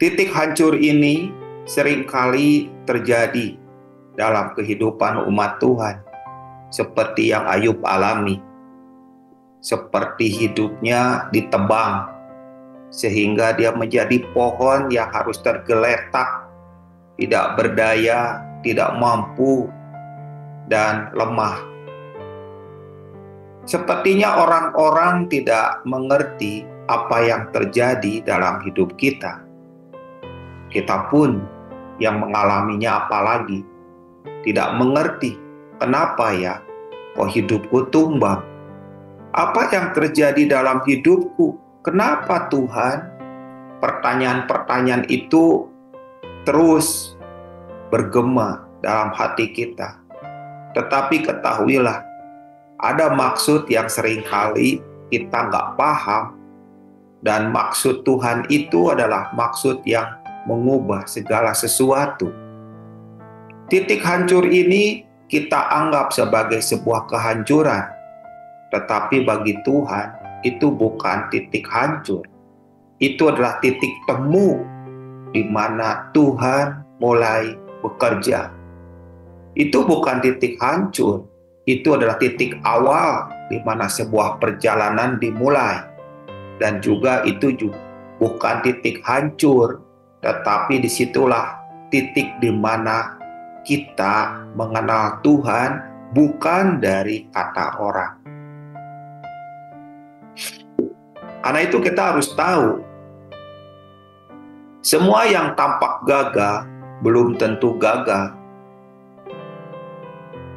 Titik hancur ini seringkali terjadi dalam kehidupan umat Tuhan, seperti yang Ayub alami, seperti hidupnya ditebang, sehingga dia menjadi pohon yang harus tergeletak, tidak berdaya, tidak mampu, dan lemah. Sepertinya orang-orang tidak mengerti apa yang terjadi dalam hidup kita. Kita pun yang mengalaminya apalagi tidak mengerti, kenapa ya kok hidupku tumbang? Apa yang terjadi dalam hidupku? Kenapa Tuhan? Pertanyaan-pertanyaan itu terus bergema dalam hati kita. Tetapi ketahuilah, ada maksud yang seringkali kita nggak paham, dan maksud Tuhan itu adalah maksud yang mengubah segala sesuatu. Titik hancur ini kita anggap sebagai sebuah kehancuran, tetapi bagi Tuhan itu bukan titik hancur. Itu adalah titik temu di mana Tuhan mulai bekerja. Itu bukan titik hancur, itu adalah titik awal di mana sebuah perjalanan dimulai. Dan juga itu juga bukan titik hancur, tetapi disitulah titik di mana kita mengenal Tuhan bukan dari kata orang. Karena itu kita harus tahu, semua yang tampak gagal belum tentu gagal.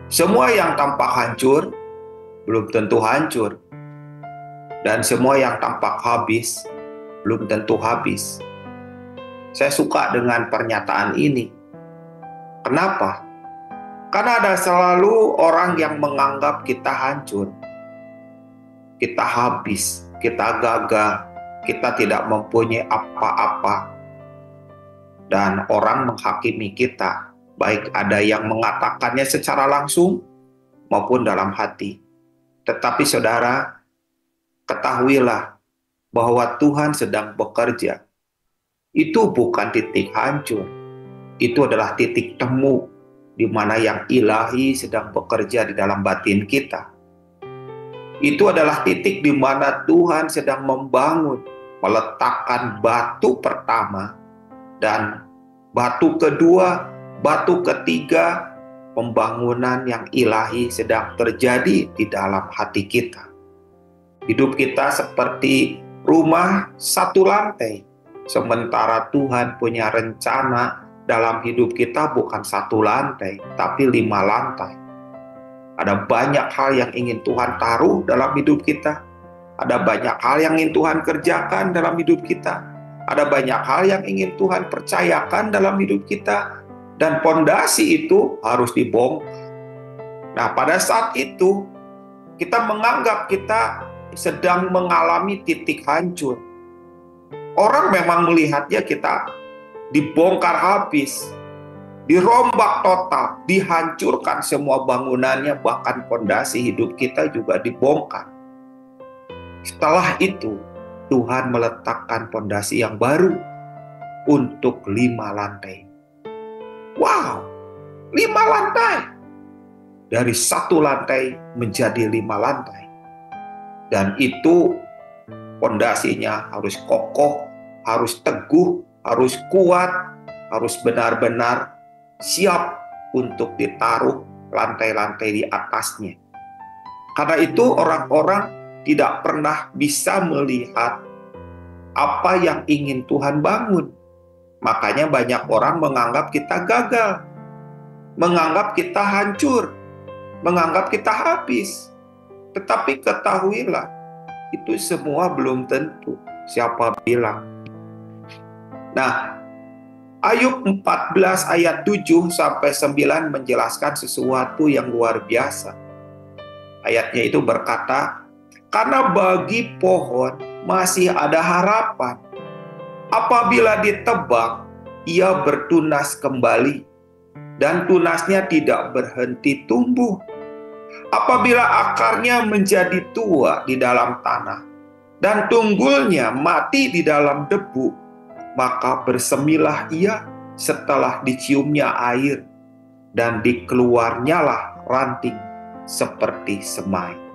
Semua yang tampak hancur belum tentu hancur. Dan semua yang tampak habis belum tentu habis. Saya suka dengan pernyataan ini. Kenapa? Karena ada selalu orang yang menganggap kita hancur, kita habis, kita gagal, kita tidak mempunyai apa-apa. Dan orang menghakimi kita, baik ada yang mengatakannya secara langsung maupun dalam hati. Tetapi saudara, ketahuilah bahwa Tuhan sedang bekerja. Itu bukan titik hancur, itu adalah titik temu di mana yang ilahi sedang bekerja di dalam batin kita. Itu adalah titik di mana Tuhan sedang membangun, meletakkan batu pertama, dan batu kedua, batu ketiga, pembangunan yang ilahi sedang terjadi di dalam hati kita. Hidup kita seperti rumah satu lantai, sementara Tuhan punya rencana dalam hidup kita bukan satu lantai, tapi 5 lantai. Ada banyak hal yang ingin Tuhan taruh dalam hidup kita. Ada banyak hal yang ingin Tuhan kerjakan dalam hidup kita. Ada banyak hal yang ingin Tuhan percayakan dalam hidup kita. Dan pondasi itu harus dibongkar. Nah, pada saat itu, kita menganggap kita sedang mengalami titik hancur. Orang memang melihatnya kita dibongkar habis, dirombak total, dihancurkan semua bangunannya, bahkan pondasi hidup kita juga dibongkar. Setelah itu, Tuhan meletakkan pondasi yang baru untuk 5 lantai. Wow, 5 lantai. Dari 1 lantai menjadi 5 lantai. Dan itu pondasinya harus kokoh, harus teguh, harus kuat, harus benar-benar siap untuk ditaruh lantai-lantai di atasnya. Karena itu orang-orang tidak pernah bisa melihat apa yang ingin Tuhan bangun. Makanya banyak orang menganggap kita gagal, menganggap kita hancur, menganggap kita habis. Tetapi ketahuilah, itu semua belum tentu. Siapa bilang? Nah, Ayub 14 ayat 7 sampai 9 menjelaskan sesuatu yang luar biasa. Ayatnya itu berkata, karena bagi pohon masih ada harapan. Apabila ditebang, ia bertunas kembali, dan tunasnya tidak berhenti tumbuh. Apabila akarnya menjadi tua di dalam tanah, dan tunggulnya mati di dalam debu, maka bersemilah ia setelah diciumnya air, dan dikeluarnyalah ranting seperti semai.